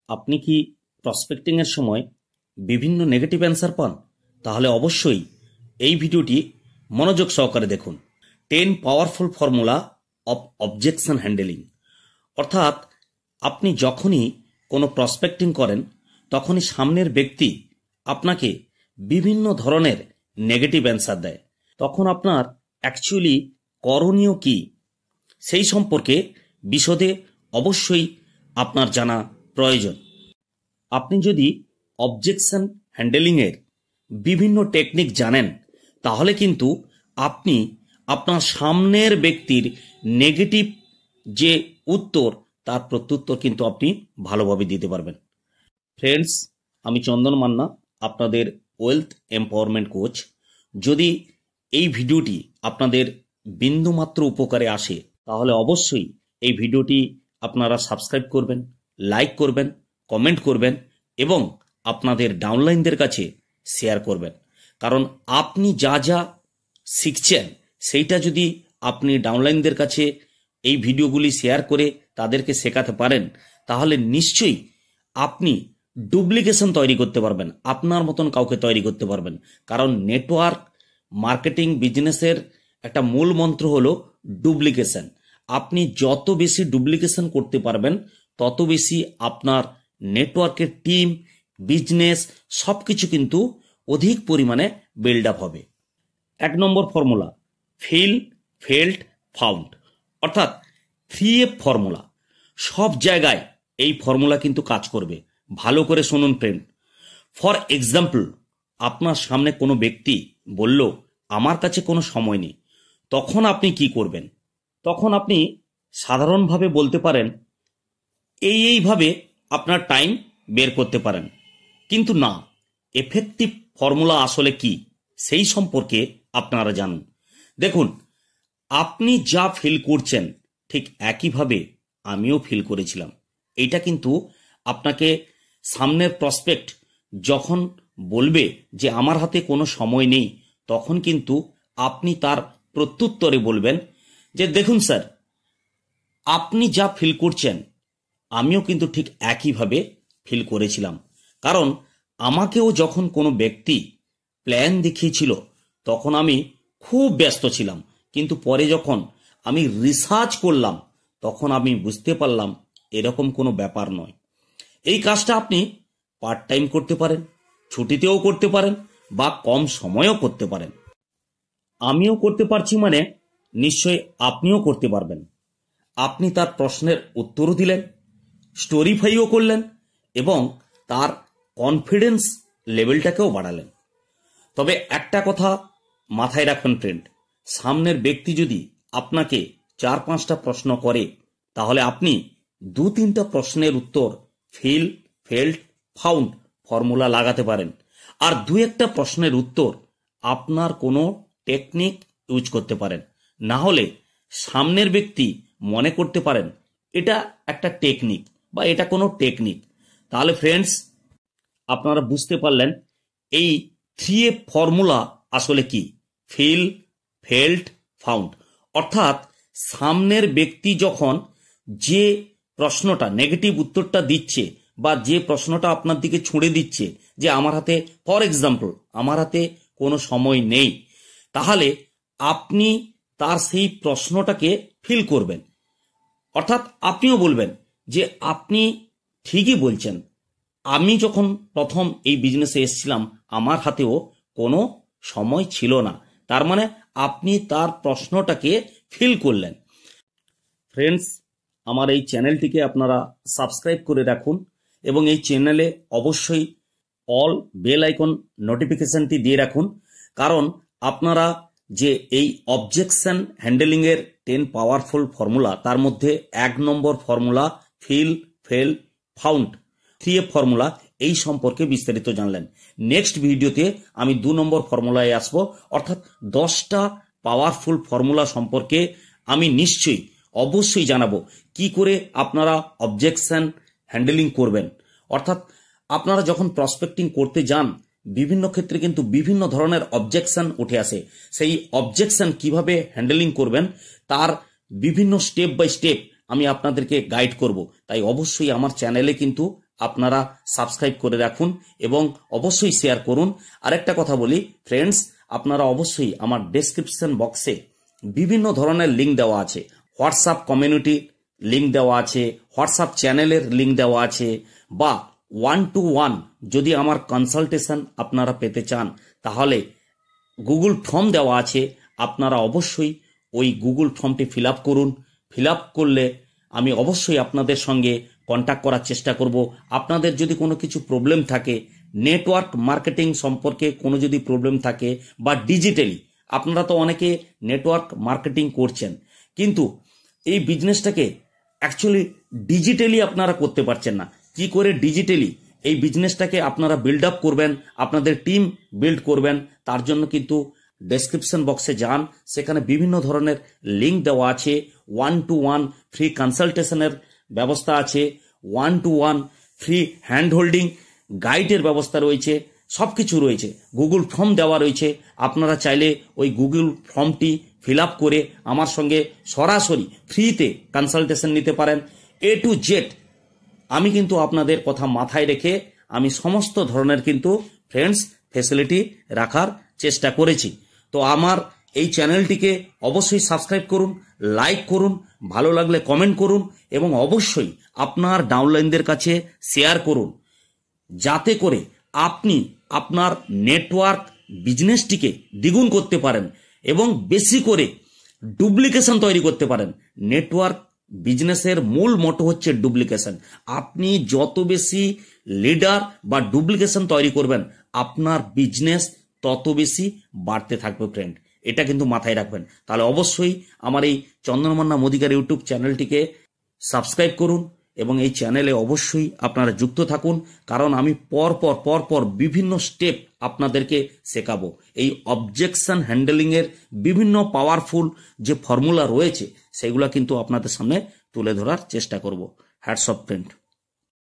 আপনি কি প্রসপেক্টিং এর সময় বিভিন্ন নেগেটিভ অ্যান্সার পান? তাহলে অবশ্যই এই ভিডিওটি মনোযোগ সহকারে দেখুন। 10 powerful formula of objection handling. অর্থাৎ আপনি যখনই কোনো প্রসপেক্টিং করেন তখনই সামনের ব্যক্তি আপনাকে বিভিন্ন ধরনের নেগেটিভ অ্যান্সার দেয়, তখন আপনার অ্যাকচুয়ালি করণীয় কি সেই সম্পর্কে বিশদে অবশ্যই আপনার জানা প্রয়োজন। আপনি যদি অবজেকশন হ্যান্ডেলিংয়ের বিভিন্ন টেকনিক জানেন তাহলে কিন্তু আপনি আপনার সামনের ব্যক্তির নেগেটিভ যে উত্তর তার প্রত্যুত্তর কিন্তু আপনি ভালোভাবে দিতে পারবেন। ফ্রেন্ডস, আমি চন্দন মান্না, আপনাদের ওয়েলথ এম্পাওয়ারমেন্ট কোচ। যদি এই ভিডিওটি আপনাদের বিন্দুমাত্র উপকারে আসে তাহলে অবশ্যই এই ভিডিওটি আপনারা সাবস্ক্রাইব করবেন, লাইক করবেন, কমেন্ট করবেন এবং আপনাদের ডাউনলাইনদের কাছে শেয়ার করবেন। কারণ আপনি যা যা শিখছেন সেইটা যদি আপনি ডাউনলাইনদের কাছে এই ভিডিওগুলি শেয়ার করে তাদেরকে শেখাতে পারেন তাহলে নিশ্চয়ই আপনি ডুপ্লিকেশন তৈরি করতে পারবেন, আপনার মতন কাউকে তৈরি করতে পারবেন। কারণ নেটওয়ার্ক মার্কেটিং বিজনেসের একটা মূল মন্ত্র হলো ডুপ্লিকেশন। আপনি যত বেশি ডুপ্লিকেশন করতে পারবেন তত বেশি আপনার নেটওয়ার্কের টিম, বিজনেস সবকিছু কিন্তু অধিক পরিমাণে বিল্ড আপ হবে। 1 number formula, feel, felt, found, অর্থাৎ 3F ফর্মুলা। সব জায়গায় এই ফর্মুলা কিন্তু কাজ করবে। ভালো করে শুনুন ফ্রেন্ড। ফর এক্সাম্পল, আপনার সামনে কোনো ব্যক্তি বলল আমার কাছে কোনো সময় নেই, তখন আপনি কি করবেন? তখন আপনি সাধারণভাবে বলতে পারেন এইভাবে আপনার টাইম বের করতে পারেন। কিন্তু না, এফেক্টিভ ফর্মুলা আসলে কি সেই সম্পর্কে আপনারা জানুন। দেখুন, আপনি যা ফিল করছেন ঠিক একইভাবে আমিও ফিল করেছিলাম। এইটা কিন্তু আপনাকে সামনের প্রসপেক্ট যখন বলবে যে আমার হাতে কোনো সময় নেই তখন কিন্তু আপনি তার প্রত্যুত্তরে বলবেন যে দেখুন স্যার, আপনি যা ফিল করছেন আমিও কিন্তু ঠিক একইভাবে ফিল করেছিলাম। কারণ আমাকেও যখন কোনো ব্যক্তি প্ল্যান দেখিয়েছিল তখন আমি খুব ব্যস্ত ছিলাম, কিন্তু পরে যখন আমি রিসার্চ করলাম তখন আমি বুঝতে পারলাম এরকম কোনো ব্যাপার নয়। এই কাজটা আপনি পার্ট টাইম করতে পারেন, ছুটিতেও করতে পারেন বা কম সময়ও করতে পারেন। আমিও করতে পারছি মানে নিশ্চয়ই আপনিও করতে পারবেন। আপনি তার প্রশ্নের উত্তরও দিলেন, স্টোরিফাইও করলেন এবং তার কনফিডেন্স লেভেলটাকেও বাড়ালেন। তবে একটা কথা মাথায় রাখবেন ফ্রেন্ড, সামনের ব্যক্তি যদি আপনাকে 4-5টা প্রশ্ন করে তাহলে আপনি 2-3টা প্রশ্নের উত্তর ফিল, ফেল্ট, ফাউন্ড ফর্মুলা লাগাতে পারেন, আর 2-1টা প্রশ্নের উত্তর আপনার কোনো টেকনিক ইউজ করতে পারেন। না হলে সামনের ব্যক্তি মনে করতে পারেন এটা একটা টেকনিক বা এটা কোনো টেকনিক। তাহলে ফ্রেন্ডস, আপনারা বুঝতে পারলেন এই 3F ফর্মুলা আসলে কি, ফিল, ফেল্ট, ফাউন্ড। অর্থাৎ সামনের ব্যক্তি যখন যে প্রশ্নটা নেগেটিভ উত্তরটা দিচ্ছে বা যে প্রশ্নটা আপনার দিকে ছুঁড়ে দিচ্ছে যে আমার হাতে, ফর এক্সাম্পল, আমার হাতে কোনো সময় নেই, তাহলে আপনি তার সেই প্রশ্নটাকে ফিল করবেন। অর্থাৎ আপনিও বলবেন যে আপনি ঠিকই বলছেন, আমি যখন প্রথম এই বিজনেসে এসেছিলাম আমার হাতেও কোনো সময় ছিল না। তার মানে আপনি তার প্রশ্নটাকে ফিল করলেন। ফ্রেন্ডস, আমার এই চ্যানেলটিকে আপনারা সাবস্ক্রাইব করে রাখুন এবং এই চ্যানেলে অবশ্যই অল বেল আইকন নোটিফিকেশনটি দিয়ে রাখুন। কারণ আপনারা যে এই অবজেকশন হ্যান্ডেলিংয়ের 10 পাওয়ারফুল ফর্মুলা তার মধ্যে 1 number formula fill, fail, found 3F formula এই সম্পর্কে বিস্তারিত জানলেন। নেক্সট ভিডিওতে আমি 2 নম্বর ফর্মুলায় আসবো, অর্থাৎ 10টা পাওয়ারফুল ফর্মুলা সম্পর্কে আমি নিশ্চয়ই অবশ্যই জানাবো কি করে আপনারা অবজেকশন হ্যান্ডেলিং করবেন। অর্থাৎ আপনারা যখন প্রসপেক্টিং করতে যান বিভিন্ন ক্ষেত্রে কিন্তু বিভিন্ন ধরনের অবজেকশন উঠে আসে। সেই অবজেকশন কিভাবে হ্যান্ডেলিং করবেন তার বিভিন্ন স্টেপ বাই স্টেপ আমি আপনাদেরকে গাইড করব। তাই অবশ্যই আমার চ্যানেলে কিন্তু আপনারা সাবস্ক্রাইব করে রাখুন এবং অবশ্যই শেয়ার করুন। আরেকটা কথা বলি ফ্রেন্ডস, আপনারা অবশ্যই আমার ডেসক্রিপশন বক্সে বিভিন্ন ধরনের লিঙ্ক দেওয়া আছে। হোয়াটসঅ্যাপ কমিউনিটি লিঙ্ক দেওয়া আছে, হোয়াটসঅ্যাপ চ্যানেলের লিঙ্ক দেওয়া আছে, বা 1-to-1 যদি আমার কনসালটেশন আপনারা পেতে চান তাহলে গুগল ফর্ম দেওয়া আছে। আপনারা অবশ্যই ওই গুগল ফর্মটি ফিল আপ করুন। ফিল আপ করলে আমি অবশ্যই আপনাদের সঙ্গে কন্ট্যাক্ট করার চেষ্টা করব। আপনাদের যদি কোনো কিছু প্রবলেম থাকে, নেটওয়ার্ক মার্কেটিং সম্পর্কে কোনো যদি প্রবলেম থাকে, বা ডিজিটালি আপনারা তো অনেকে নেটওয়ার্ক মার্কেটিং করছেন কিন্তু এই বিজনেসটাকে অ্যাকচুয়ালি ডিজিটালি আপনারা করতে পারছেন না। কি করে ডিজিটালি এই বিজনেসটাকে আপনারা বিল্ড আপ করবেন, আপনাদের টিম বিল্ড করবেন, তার জন্য কিন্তু ডেসক্রিপশন বক্সে যান, সেখানে বিভিন্ন ধরনের লিঙ্ক দেওয়া আছে। 1-to-1 ফ্রি কনসালটেশনের ব্যবস্থা আছে, 1-to-1 ফ্রি হ্যান্ড হোল্ডিং গাইডের ব্যবস্থা রয়েছে, সব কিছু রয়েছে। গুগল ফর্ম দেওয়া রয়েছে, আপনারা চাইলে ওই গুগল ফর্মটি ফিল আপ করে আমার সঙ্গে সরাসরি ফ্রিতে কনসালটেশন নিতে পারেন। A to Z আমি কিন্তু আপনাদের কথা মাথায় রেখে আমি সমস্ত ধরনের কিন্তু ফ্রেন্ডস ফ্যাসিলিটি রাখার চেষ্টা করেছি। তো আমার এই চ্যানেলটিকে অবশ্যই সাবস্ক্রাইব করুন, লাইক করুন, ভালো লাগলে কমেন্ট করুন এবং অবশ্যই আপনার ডাউনলাইনদের কাছে শেয়ার করুন, যাতে করে আপনি আপনার নেটওয়ার্ক বিজনেসটিকে দ্বিগুণ করতে পারেন এবং বেশি করে ডুপ্লিকেশন তৈরি করতে পারেন। নেটওয়ার্ক বিজনেসের মূল মোটো হচ্ছে ডুপ্লিকেশন। আপনি যত বেশি লিডার বা ডুপ্লিকেশন তৈরি করবেন, আপনার বিজনেস তত বেশি বাড়তে থাকবে ফ্রেন্ড। এটা কিন্তু মাথায় রাখবেন। তাহলে অবশ্যই আমার এই চন্দ্রমান্না মোদিকার ইউটিউব চ্যানেলটিকে সাবস্ক্রাইব করুন এবং এই চ্যানেলে অবশ্যই আপনারা যুক্ত থাকুন, কারণ আমি পর বিভিন্ন স্টেপ আপনাদেরকে শেখাবো। এই অবজেকশন হ্যান্ডেলিংয়ের বিভিন্ন পাওয়ারফুল যে ফর্মুলা রয়েছে সেগুলো কিন্তু আপনাদের সামনে তুলে ধরার চেষ্টা করব। Hats off friend.